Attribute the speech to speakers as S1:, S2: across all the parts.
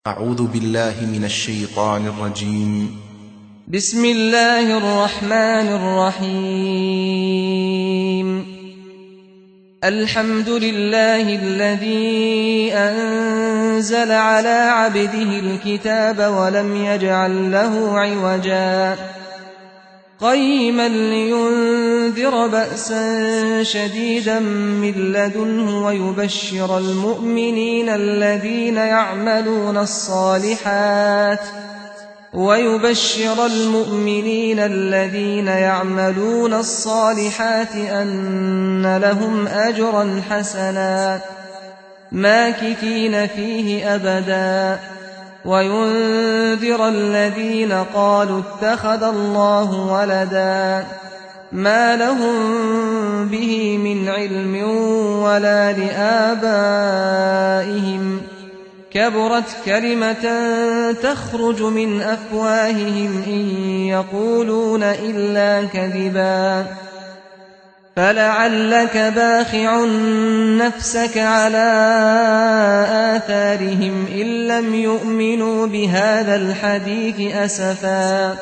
S1: أعوذ بالله من الشيطان الرجيم.
S2: بسم الله الرحمن الرحيم. الحمد لله الذي أنزل على عبده الكتاب ولم يجعل له عوجا قيما لينذر بأسا شديدا من لدنه ويبشر المؤمنين الذين يعملون الصالحات أن لهم أجرا حسنا ماكثين فيه أبدا وينذر الذين قالوا اتخذ الله ولدا ما لهم به من علم ولا لآبائهم كبرت كلمة تخرج من أفواههم إن يقولون إلا كذبا فلعلك باخع نفسك على آثارهم إن لم يؤمنوا بهذا الحديث أسفا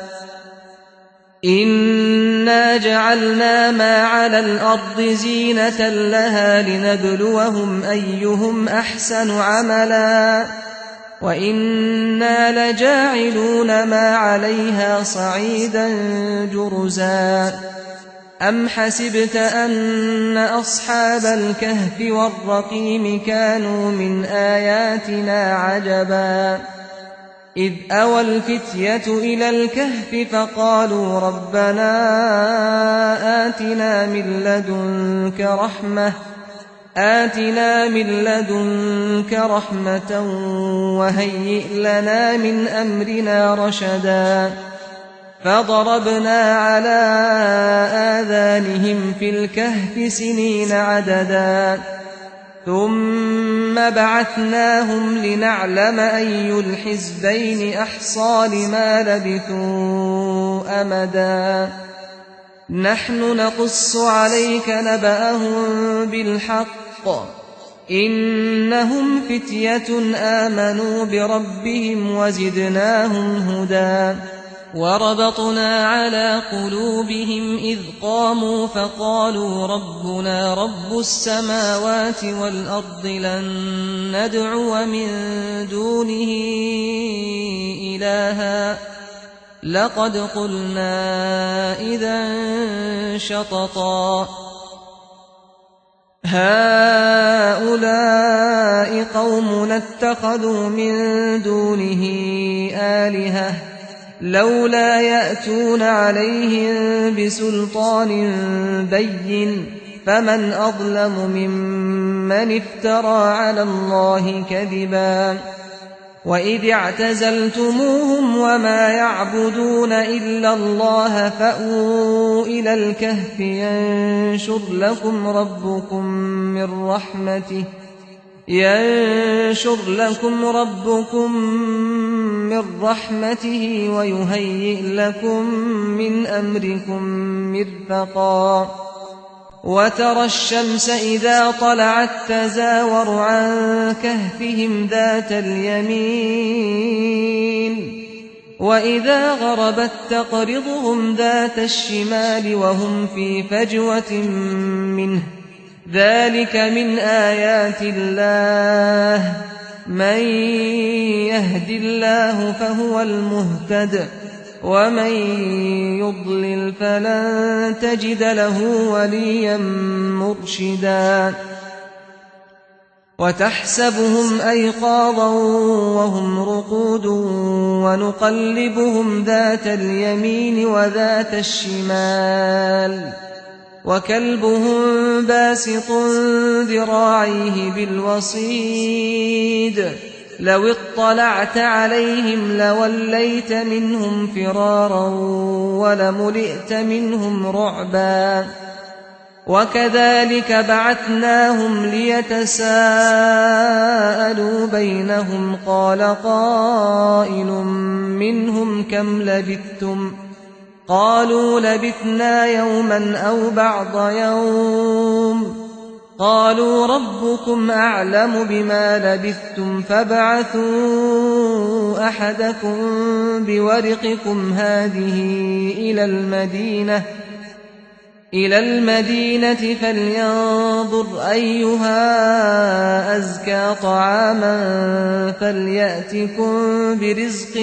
S2: إنا جعلنا ما على الأرض زينة لها لنبلوهم أيهم أحسن عملا وإنا لجاعلون ما عليها صعيدا جرزا أم حسبت أن أصحاب الكهف والرقيم كانوا من آياتنا عجبا إذ أوى الفتية إلى الكهف فقالوا ربنا آتنا من لدنك رحمة وهيئ لنا من أمرنا رشدا فضربنا على آذانهم في الكهف سنين عددا ثم بعثناهم لنعلم أي الحزبين أحصى لما لبثوا أمدا نحن نقص عليك نبأهم بالحق إنهم فتية آمنوا بربهم وزدناهم هدى وربطنا على قلوبهم إذ قاموا فقالوا ربنا رب السماوات والأرض لن ندعو من دونه إلها لقد قلنا إذا شططا هؤلاء قومنا اتخذوا من دونه آلهة لولا يأتون عليهم بسلطان بين فمن أظلم ممن افترى على الله كذبا وإذ اعتزلتموهم وما يعبدون إلا الله فأووا إلى الكهف ينشر لكم ربكم من رحمته ويهيئ لكم من أمركم مرفقا وترى الشمس إذا طلعت تزاور عن كهفهم ذات اليمين وإذا غربت تقرضهم ذات الشمال وهم في فجوة منه ذلك من آيات الله من يهد الله فهو المهتد ومن يضلل فلن تجد له وليا مرشدا وتحسبهم أيقاظا وهم رقود ونقلبهم ذات اليمين وذات الشمال وكلبهم باسط ذراعيه بالوصيد لو اطلعت عليهم لوليت منهم فرارا ولملئت منهم رعبا وكذلك بعثناهم ليتساءلوا بينهم قال قائل منهم كم لبثتم قالوا لبثنا يوما أو بعض يوم قالوا ربكم أعلم بما لبثتم فابعثوا أحدكم بورقكم هذه إلى المدينة فلينظر أيها أزكى طعاما فليأتكم برزق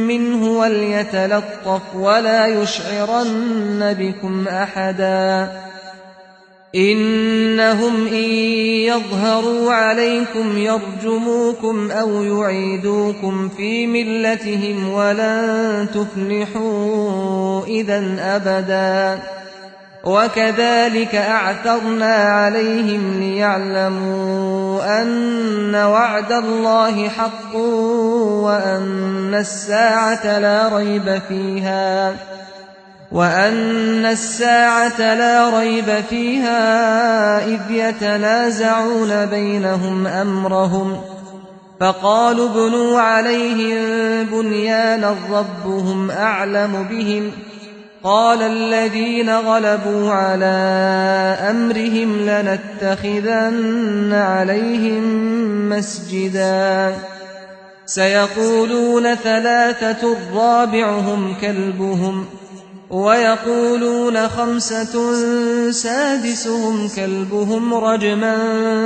S2: منه وليتلطف ولا يشعرن بكم أحدا إنهم إن يظهروا عليكم يرجموكم أو يعيدوكم في ملتهم ولن تفلحوا إذا أبدا وكذلك أعثرنا عليهم ليعلموا أن وعد الله حق وأن الساعة لا ريب فيها إذ يتنازعون بينهم أمرهم فقالوا ابنوا عليهم بنيانا ربهم أعلم بهم قال الذين غلبوا على أمرهم لنتخذن عليهم مسجدا سيقولون ثلاثة رابعهم كلبهم ويقولون خمسة سادسهم كلبهم رجما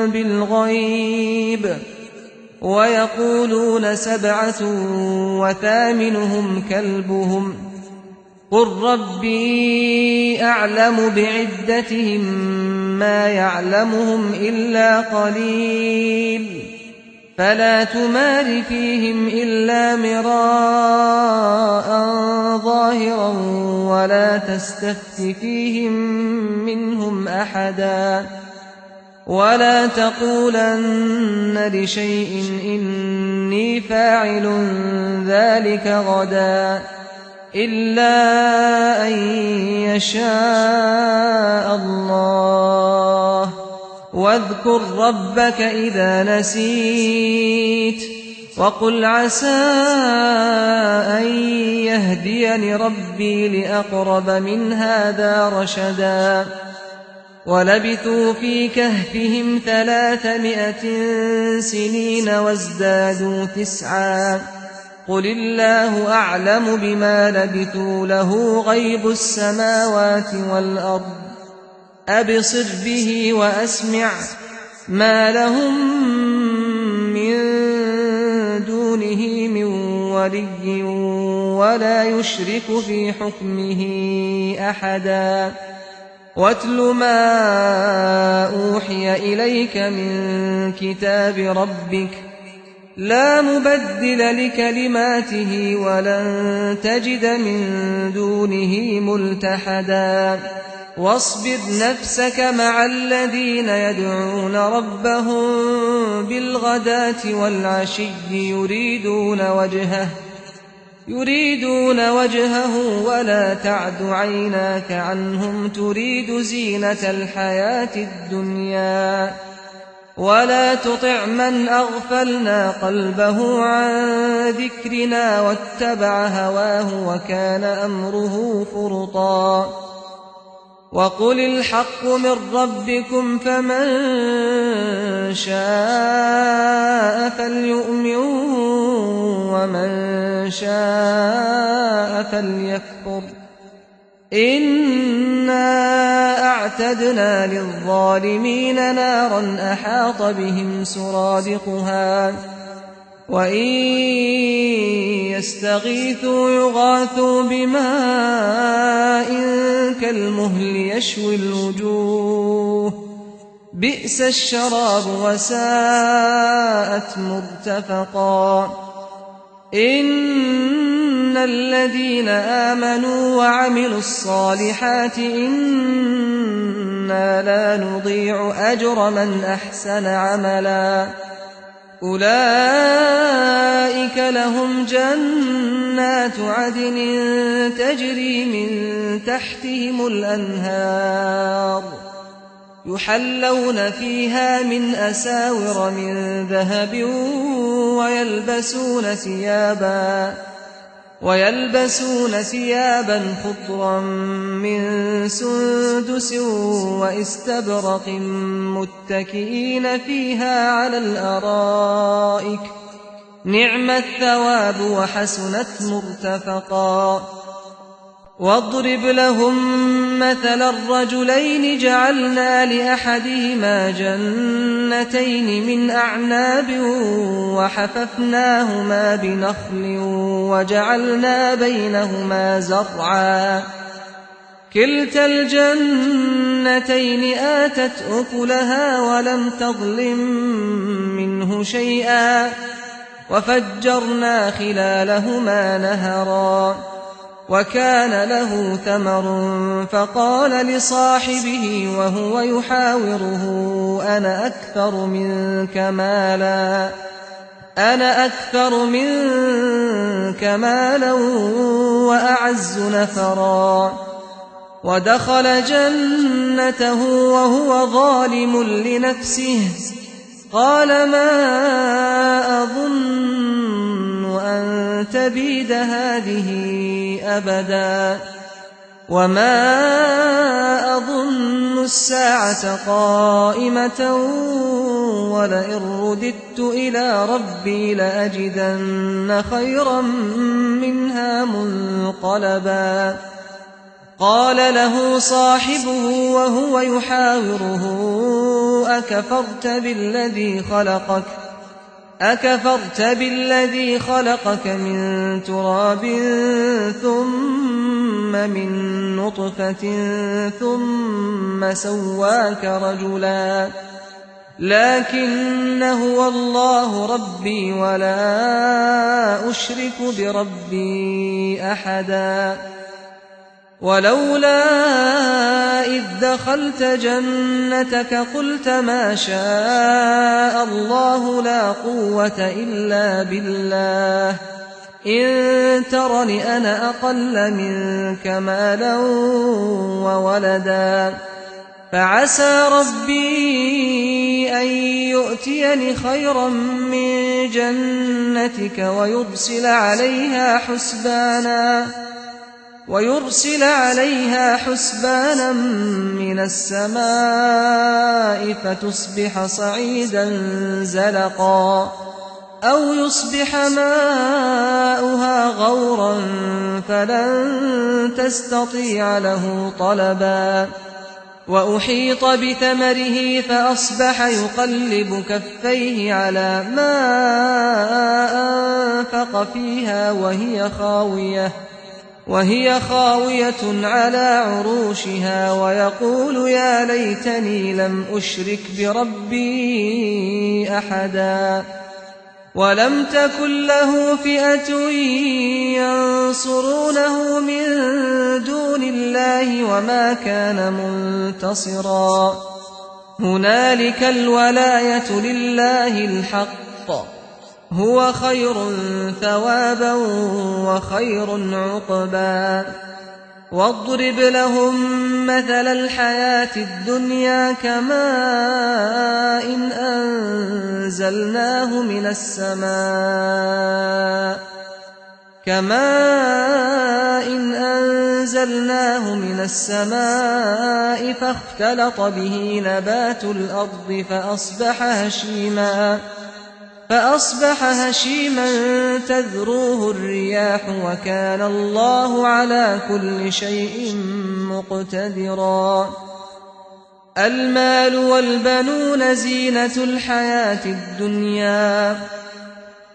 S2: بالغيب ويقولون سبعة وثامنهم كلبهم قل ربي أعلم بعدتهم ما يعلمهم إلا قليل فلا تمار فيهم إلا مراء ظاهرا ولا تستفت فيهم منهم أحدا ولا تقولن لشيء إني فاعل ذلك غدا إلا أن يشاء الله واذكر ربك إذا نسيت وقل عسى أن يهديني ربي لأقرب من هذا رشدا ولبثوا في كهفهم 300 سنين وازدادوا 9 قل الله أعلم بما لبثوا له غيب السماوات والأرض أبصر به وأسمع ما لهم من دونه من ولي ولا يشرك في حكمه أحدا واتل ما أوحي إليك من كتاب ربك لا مبدل لكلماته ولن تجد من دونه ملتحدا واصبر نفسك مع الذين يدعون ربهم بالغداة والعشي يريدون وجهه ولا تعد عيناك عنهم تريد زينة الحياة الدنيا ولا تطع من أغفلنا قلبه عن ذكرنا واتبع هواه وكان أمره فرطا وقل الحق من ربكم فمن شاء فليؤمن ومن شاء فليكفر إنا أعتدنا للظالمين نارا أحاط بهم سرادقها وإن يستغيثوا يغاثوا بماء كالمهل يشوي الوجوه بئس الشراب وساءت مرتفقا إن الذين آمنوا وعملوا الصالحات إنا لا نضيع أجر من أحسن عملا أولئك لهم جنات عدن تجري من تحتهم الأنهار يحلون فيها من أساور من ذهب ويلبسون ثيابا خضرا من سندس وإستبرق متكئين فيها على الأرائك نعم الثواب وحسنت مرتفقا واضرب لهم مثل الرجلين جعلنا لأحدهما جنتين من أعناب وحففناهما بنخل وجعلنا بينهما زرعا كلتا الجنتين آتت أكلها ولم تظلم منه شيئا وفجرنا خلالهما نهرا وكان له ثمر فقال لصاحبه وهو يحاوره أنا أكثر منك مالا وأعز نفرا ودخل جنته وهو ظالم لنفسه قال ما أظن أن تبيد هذه أبدا وما أظن الساعة قائمة ولئن رددت إلى ربي لأجدن خيرا منها منقلبا قال له صاحبه وهو يحاوره أكفرت بالذي خلقك من تراب ثم من نطفة ثم سواك رجلا لكن هو الله ربي ولا أشرك بربي أحدا ولولا إذ دخلت جنتك قلت ما شاء الله لا قوة إلا بالله إن ترني أنا أقل منك مالا وولدا فعسى ربي أن يؤتيني خيرا من جنتك ويرسل عليها حسبانا من السماء فتصبح صعيدا زلقا أو يصبح ماؤها غورا فلن تستطيع له طلبا وأحيط بثمره فأصبح يقلب كفيه على ما أنفق فيها وهي خاوية على عروشها ويقول يا ليتني لم أشرك بربي أحدا ولم تكن له فئة ينصرونه من دون الله وما كان منتصرا هنالك الولاية لله الحق هو خير ثوابا وخير عقبا واضرب لهم مثل الحياة الدنيا كماء أنزلناه من السماء فاختلط به نبات الأرض فأصبح هشيما تذروه الرياح وكان الله على كل شيء مقتدرا المال والبنون زينة الحياة الدنيا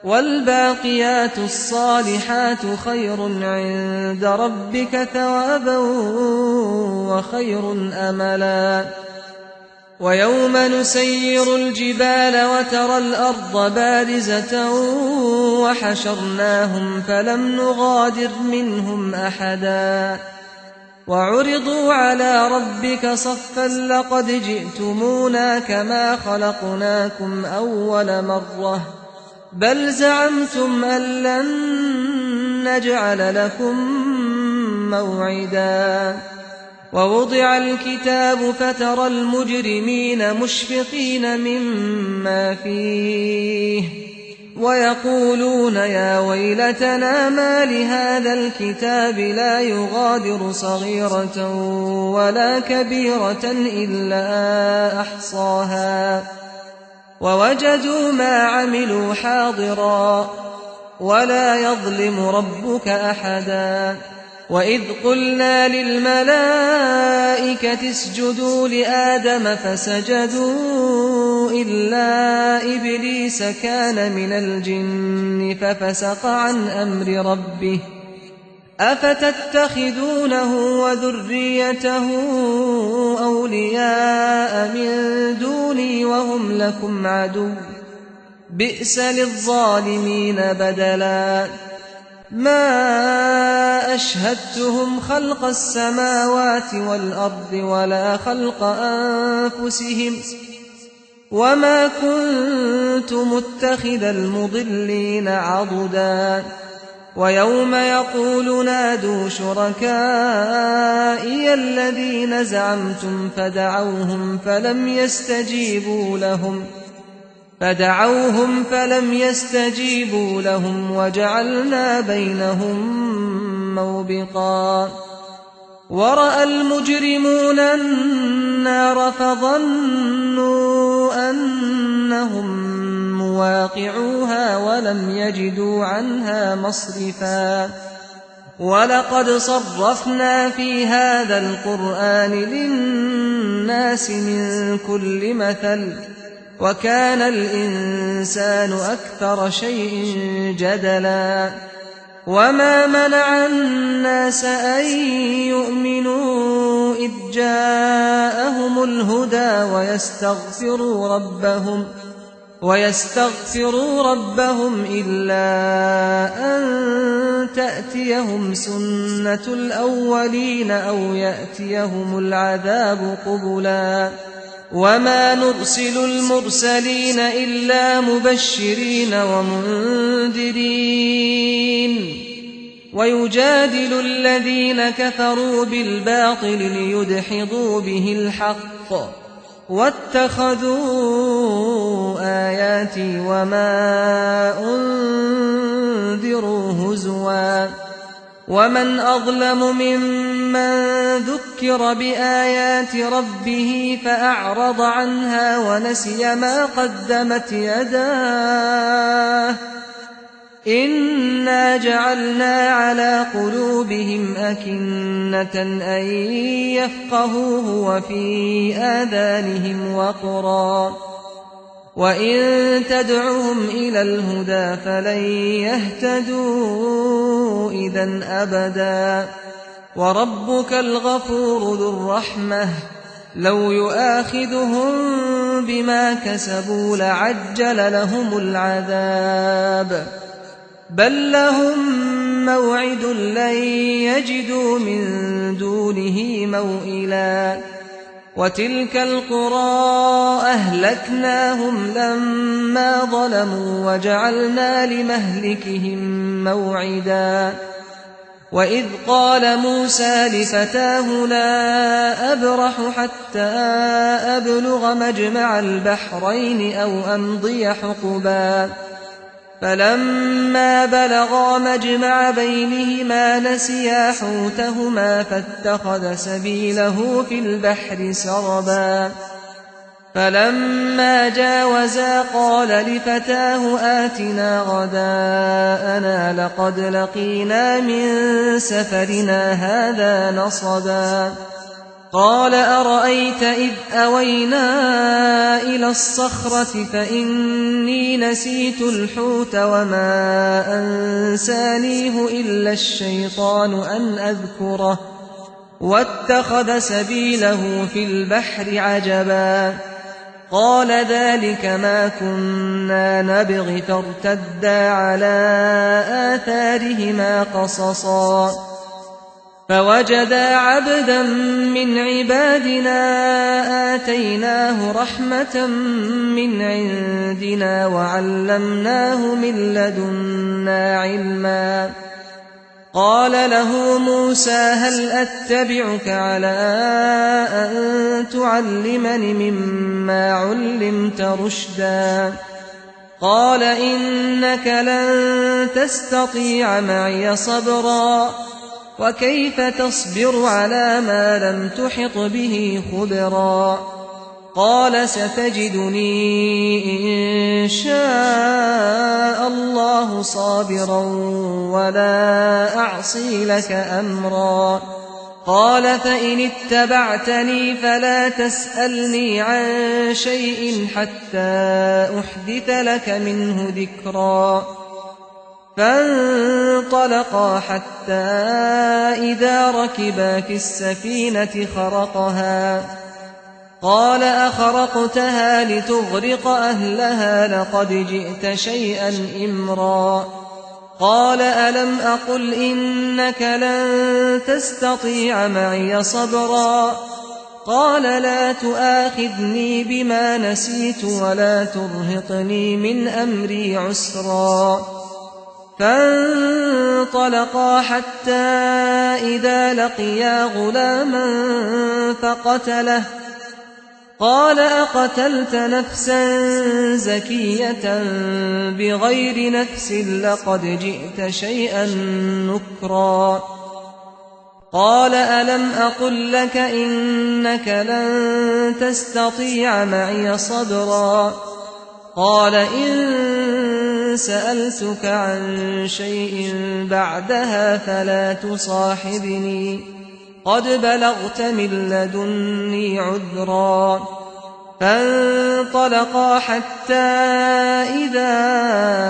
S2: والباقيات الصالحات خير عند ربك ثوابا وخير أملا ويوم نسير الجبال وترى الأرض بارزة وحشرناهم فلم نغادر منهم أحدا وعرضوا على ربك صفا لقد جئتمونا كما خلقناكم أول مرة بل زعمتم أن لن نجعل لكم موعدا ووضع الكتاب فترى المجرمين مشفقين مما فيه ويقولون يا ويلتنا ما لهذا الكتاب لا يغادر صغيرة ولا كبيرة إلا أحصاها ووجدوا ما عملوا حاضرا ولا يظلم ربك أحدا وإذ قلنا للملائكة اسجدوا لآدم فسجدوا إلا إبليس كان من الجن ففسق عن أمر ربه أفتتخذونه وذريته أولياء من دوني وهم لكم عدو بئس للظالمين بدلا ما أشهدتهم خلق السماوات والأرض ولا خلق أنفسهم وما كنت متخذ المضلين عضدا ويوم يقول نادوا شركائي الذين زعمتم فدعوهم فلم يستجيبوا لهم وجعلنا بينهم موبقا ورأى المجرمون النار فظنوا أنهم مواقعوها ولم يجدوا عنها مصرفا ولقد صرفنا في هذا القرآن للناس من كل مثل وكان الإنسان أكثر شيء جدلا وما منع الناس أن يؤمنوا إذ جاءهم الهدى ويستغفروا ربهم إلا أن تأتيهم سنة الأولين أو يأتيهم العذاب قبلا وما نرسل المرسلين إلا مبشرين ومنذرين ويجادل الذين كفروا بالباطل ليدحضوا به الحق واتخذوا آياتي وما أنذروا هزوا ومن أظلم ممن ذكر بآيات ربه فأعرض عنها ونسي ما قدمت يداه إنا جعلنا على قلوبهم أكنة أن يفقهوه وفي آذانهم وقرا وإن تدعهم إلى الهدى فلن يهتدوا إذا أبدا وربك الغفور ذو الرحمة لو يؤاخذهم بما كسبوا لعجل لهم العذاب بل لهم موعد لن يجدوا من دونه موئلا وتلك القرى أهلكناهم لما ظلموا وجعلنا لمهلكهم موعدا وإذ قال موسى لفتاه لا أبرح حتى أبلغ مجمع البحرين أو أمضي حقبا فلما بلغا مجمع بينهما نسيا حوتهما فاتخذ سبيله في البحر سربا فلما جاوزا قال لفتاه آتنا غداءنا لقد لقينا من سفرنا هذا نصبا قال أرأيت إذ أوينا إلى الصخرة فإني نسيت الحوت وما أنسانيه إلا الشيطان أن أذكره واتخذ سبيله في البحر عجبا قال ذلك ما كنا نبغي فارتدا على آثارهما قصصا فوجدا عبدا من عبادنا آتيناه رحمة من عندنا وعلمناه من لدنا علما قال له موسى هل أتبعك على أن تعلمني مما علمت رشدا قال إنك لن تستطيع معي صبرا وكيف تصبر على ما لم تحط به خبرا قال ستجدني إن شاء الله صابرا ولا أعصي لك أمرا. قال فإن اتبعتني فلا تسألني عن شيء حتى أحدث لك منه ذكرا. فانطلقا حتى إذا ركبا في السفينة خرقها. قال أخرقتها لتغرق أهلها لقد جئت شيئا إمرا. قال ألم أقل إنك لن تستطيع معي صبرا. قال لا تؤاخذني بما نسيت ولا ترهقني من أمري عسرا. فانطلقا حتى إذا لقيا غلاما فقتله. قال أقتلت نفسا زكية بغير نفس لقد جئت شيئا نكرا. قال ألم أقل لك إنك لن تستطيع معي صبرا. قال إن سألتك عن شيء بعدها فلا تصاحبني قد بلغت من لدني عذرا. فانطلقا حتى إذا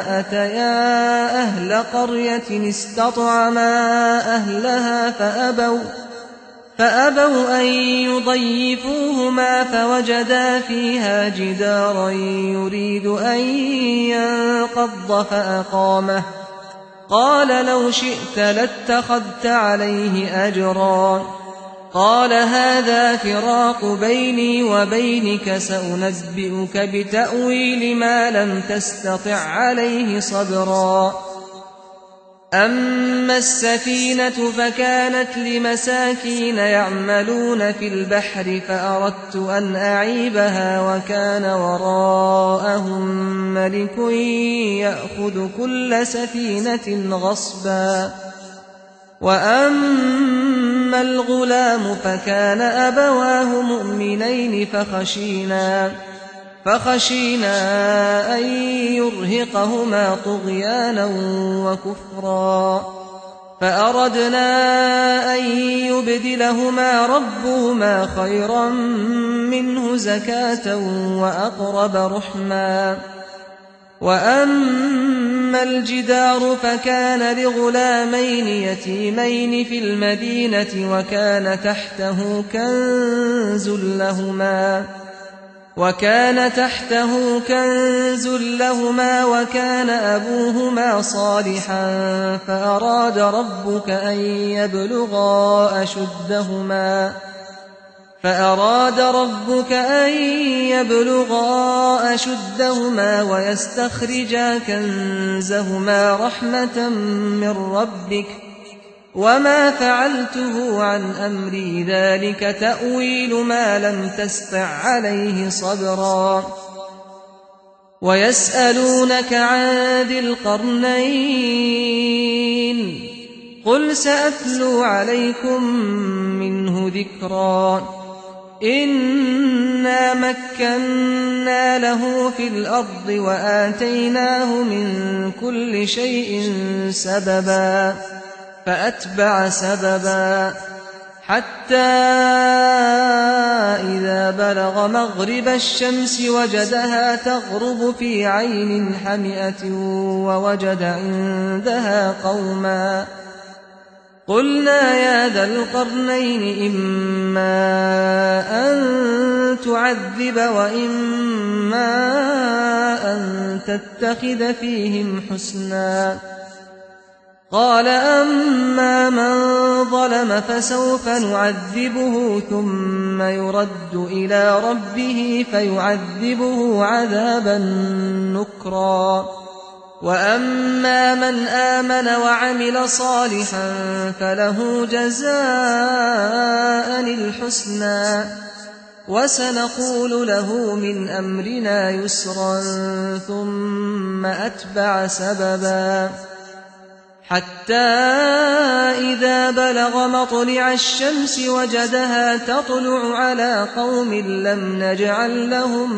S2: أتيا أهل قرية استطعما أهلها فأبوا أن يضيفوهما فوجدا فيها جدارا يريد أن ينقض فأقامه. قال لو شئت لاتخذت عليه أجرا. قال هذا فراق بيني وبينك سأنبئك بتأويل ما لم تستطع عليه صبرا. أما السفينة فكانت لمساكين يعملون في البحر فأردت أن أعيبها وكان وراءهم ملك يأخذ كل سفينة غصبا. وأما الغلام فكان أبواه مؤمنين فخشينا أن يرهقهما طغيانا وكفرا. فأردنا أن يبدلهما ربهما خيرا منه زكاة وأقرب رحما. وأما الجدار فكان لغلامين يتيمين في المدينة وكان تحته كنز لهما وكان أبوهما صالحا فأراد ربك أن يبلغا أشدهما ويستخرجا كنزهما رحمة من ربك وما فعلته عن أمري ذلك تأويل ما لم تسطع عليه صبرا. ويسألونك عن ذي القرنين قل سأتلو عليكم منه ذكرا. إنا مكنا له في الأرض وآتيناه من كل شيء سببا. فأتبع سببا حتى إذا بلغ مغرب الشمس وجدها تغرب في عين حمئة ووجد عندها قوما. قلنا يا ذا القرنين إما أن تعذب وإما أن تتخذ فيهم حسنا. قال أما من ظلم فسوف نعذبه ثم يرد إلى ربه فيعذبه عذابا نكرا. وأما من آمن وعمل صالحا فله جزاء الحسنى وسنقول له من أمرنا يسرا ثم أتبع سببا. حتى إذا بلغ مطلع الشمس وجدها تطلع على قوم لم نجعل لهم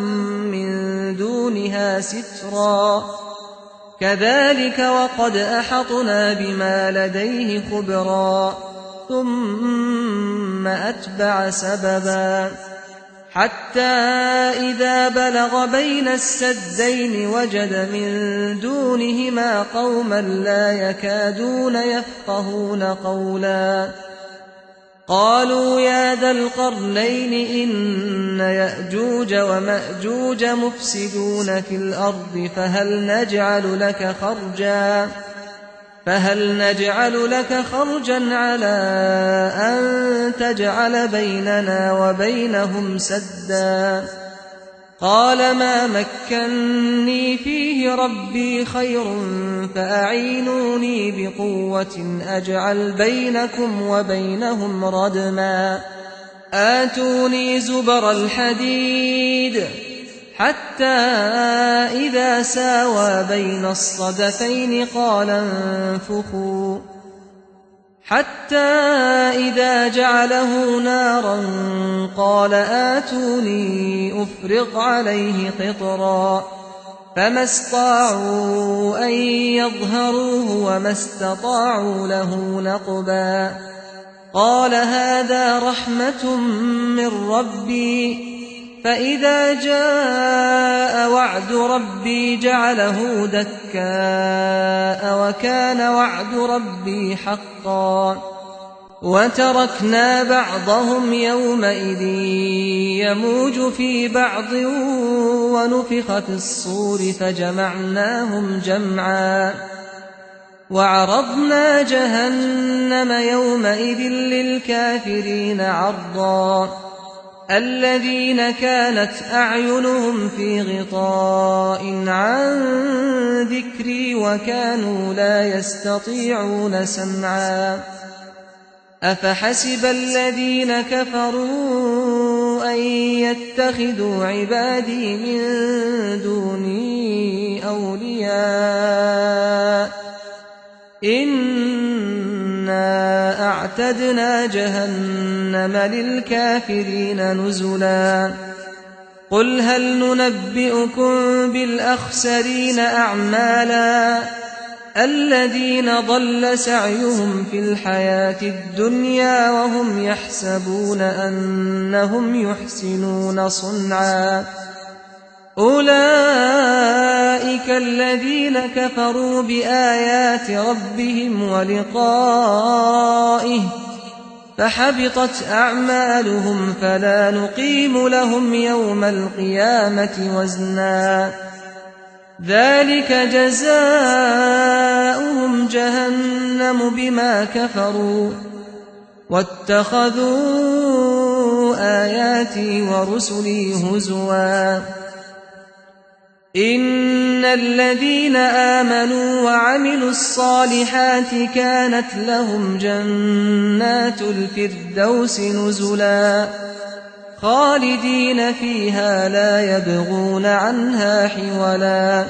S2: من دونها سترا كذلك وقد أحطنا بما لديه خبرا ثم أتبع سببا حتى إذا بلغ بين السدين وجد من دونهما قوما لا يكادون يفقهون قولا قالوا يا ذا القرنين إن يأجوج ومأجوج مفسدون في الأرض فهل نجعل لك خرجا على أن تجعل بيننا وبينهم سدا قال ما مكني فيه ربي خير فأعينوني بقوة أجعل بينكم وبينهم ردما آتوني زبر الحديد حتى إذا ساوى بين الصدفين قال انفخوا حتى إذا جعله نارا قال آتوني أفرغ عليه قطرا فما استطاعوا أن يظهروه وما استطاعوا له نقبا قال هذا رحمة من ربي فإذا جاء وعد ربي جعله دكاء وكان وعد ربي حقا وتركنا بعضهم يومئذ يموج في بعض ونفخ في الصور فجمعناهم جمعا وعرضنا جهنم يومئذ للكافرين عرضا الذين كانت أعينهم في غطاء عن ذكري وكانوا لا يستطيعون سمعا أفحسب الذين كفروا أن يتخذوا عبادي من دوني أولياء إنا أعتدنا جهنم للكافرين نزلا قل هل ننبئكم بالأخسرين أعمالا الذين ضل سعيهم في الحياة الدنيا وهم يحسبون أنهم يحسنون صنعا أولئك الذين كفروا بآيات ربهم ولقائه فحبطت أعمالهم فلا نقيم لهم يوم القيامة وزنا ذلك جزاؤهم جهنم بما كفروا واتخذوا آياتي ورسلي هزوا إن الذين آمنوا وعملوا الصالحات كانت لهم جنات الفردوس نزلا خالدين فيها لا يبغون عنها حولا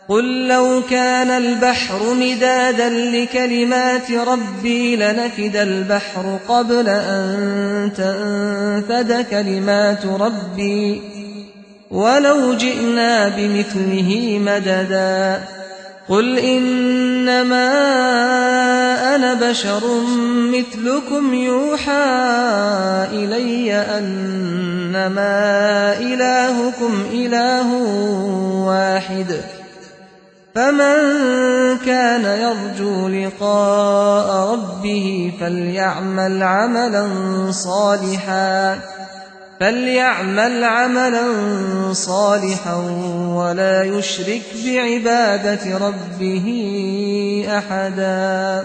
S2: قل لو كان البحر مدادا لكلمات ربي لنفد البحر قبل أن تنفد كلمات ربي ولو جئنا بمثله مددا قل إنما أنا بشر مثلكم يوحى إلي أنما إلهكم إله واحد فمن كان يرجو لقاء ربه فليعمل عملا صالحا ولا يشرك بعبادة ربه أحدا.